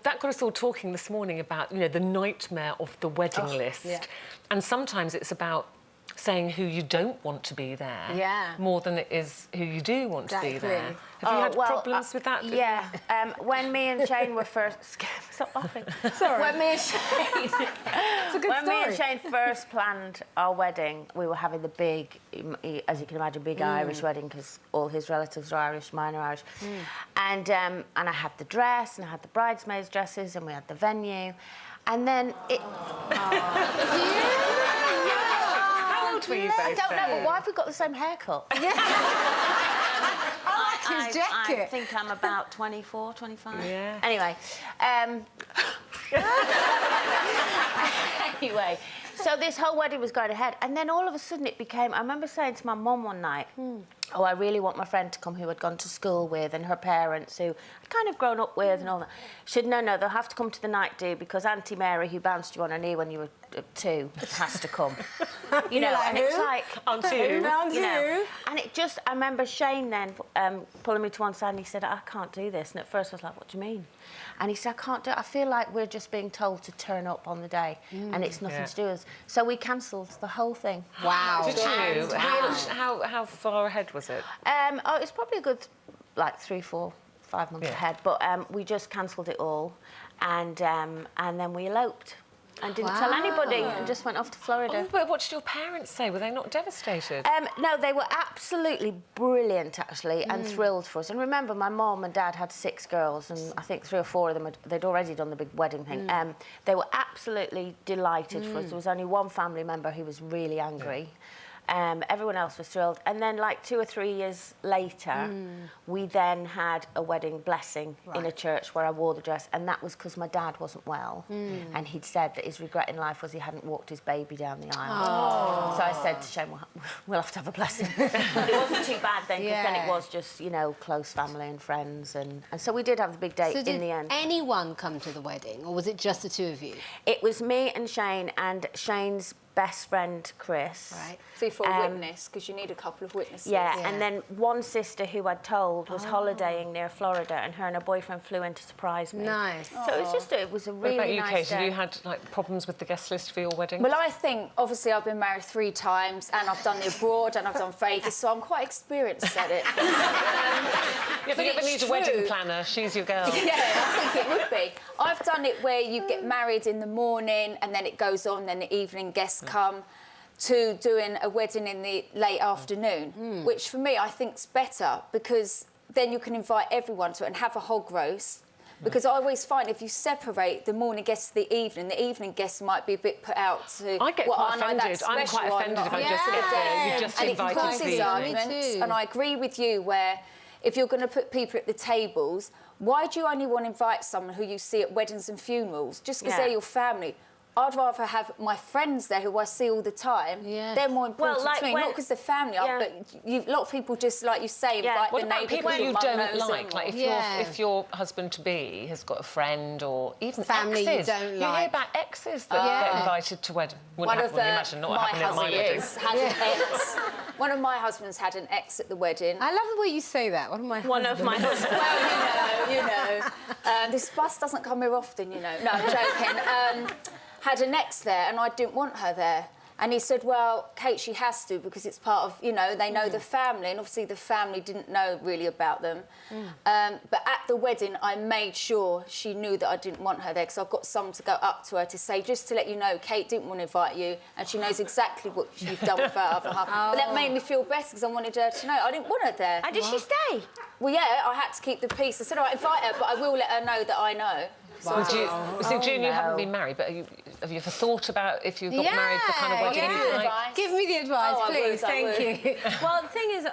that got us all talking this morning about, you know, the nightmare of the wedding list. Yeah. And sometimes it's about saying who you don't want to be there more than it is who you do want to be there. Have you had problems with that? Yeah. When me and Shane were first... Stop laughing. Sorry. When me and Shane... It's a good when story. me and Shane first planned our wedding, we were having the big, as you can imagine, big Irish wedding, because all his relatives are Irish, mine are Irish. And I had the dress, and I had the bridesmaids' dresses, and we had the venue. And then it... How old were you both I don't know, then? but why have we got the same haircut? I like his jacket. I think I'm about 24, 25. Yeah. Anyway, anyway, so this whole wedding was going ahead, and then all of a sudden it became... I remember saying to my mum one night, oh, I really want my friend to come who I'd gone to school with, and her parents who I'd kind of grown up with and all that. She said, no, they'll have to come to the night do, because Auntie Mary, who bounced you on her knee when you were 2, has to come. You know, and it's like... Auntie who? You know, and it just... I remember Shane then pulling me to one side, and he said, I can't do this. And at first I was like, what do you mean? And he said, I can't do it. I feel like we're just being told to turn up on the day, and it's nothing to do with us. So we cancelled the whole thing. Wow. Did you? How far ahead was it? Oh, it's probably a good, like, 3, 4, 5 months ahead. But we just cancelled it all, and then we eloped. And didn't tell anybody, and just went off to Florida. Oh, but what did your parents say? Were they not devastated? No, they were absolutely brilliant, actually, and thrilled for us. And remember, my mum and dad had 6 girls, and I think 3 or 4 of them, they'd already done the big wedding thing. They were absolutely delighted for us. There was only one family member who was really angry. Everyone else was thrilled. And then, like, 2 or 3 years later, we then had a wedding blessing in a church where I wore the dress, and that was because my dad wasn't well, and he'd said that his regret in life was he hadn't walked his baby down the aisle. So I said to Shane, we'll have to have a blessing. But it wasn't too bad then, because then it was just, you know, close family and friends, and so we did have the big date in the end. Did anyone come to the wedding, or was it just the 2 of you? It was me and Shane's best friend, Chris. Right. So for a witness, because you need a couple of witnesses. Yeah, and then one sister who I'd told was holidaying near Florida, and her and her boyfriend flew in to surprise me. Nice. So it was just, it was a really What about you, nice Kate? day. Have you had, like, problems with the guest list for your wedding? Well, I think, obviously, I've been married 3 times, and I've done the abroad, and I've done Vegas, so I'm quite experienced at it. If you ever need a wedding planner, she's your girl. Yeah, I think it would be. I've done it where you get married in the morning, and then it goes on, then the evening guests come, to doing a wedding in the late afternoon, which for me I think's better, because then you can invite everyone to it and have a hog roast. Because I always find if you separate the morning guests to the evening guests might be a bit put out to... I get quite offended. I'm quite offended if I just get there. You just and invited it causes people. arguments, and I agree with you where if you're going to put people at the tables, why do you only want to invite someone who you see at weddings and funerals just because they're your family? I'd rather have my friends there who I see all the time. Yes. They're more important like to me, not because they're family, but a lot of people just, like you say, invite What the about neighbour. people you don't like? Like if your husband-to-be has got a friend or even family exes. you don't You like. hear about exes that get invited to wedding. One of my husbands had an ex. One of my husbands had an ex at the wedding. I love the way you say that. One of my husbands. Well, you know. This bus doesn't come here often, you know. No, I'm joking. Had an ex there, and I didn't want her there. And he said, well, Kate, she has to, because it's part of, you know, they know the family, and obviously the family didn't know really about them. But at the wedding, I made sure she knew that I didn't want her there, because I've got someone to go up to her to say, just to let you know, Kate didn't want to invite you, and she knows exactly what you've done with her other half. But that made me feel better, because I wanted her to know. I didn't want her there. And did she stay? Well, yeah, I had to keep the peace. I said, all right, invite her, but I will let her know that I know. So June, you haven't been married, but have you ever thought about if you got married, the kind of wedding you'd like? Give me the advice, please. Thank you. Well, the thing is,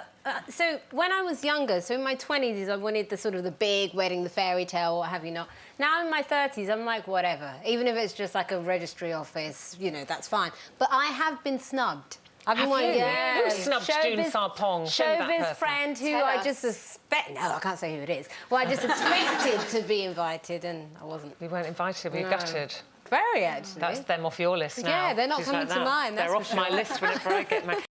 so when I was younger, so in my 20s, I wanted the big wedding, the fairy tale, what have you not. Now in my 30s, I'm like, whatever. Even if it's just like a registry office, you know, that's fine. But I have been snubbed. I've been wanting, Who snubbed June Sarpong? Showbiz friend who I just suspect... No, I can't say who it is. Well, I just expected to be invited, and I wasn't. You weren't invited, were you gutted? Very, actually. That's them off your list now. Yeah, they're not She's coming like to that. mine. They're off my list whenever I get married.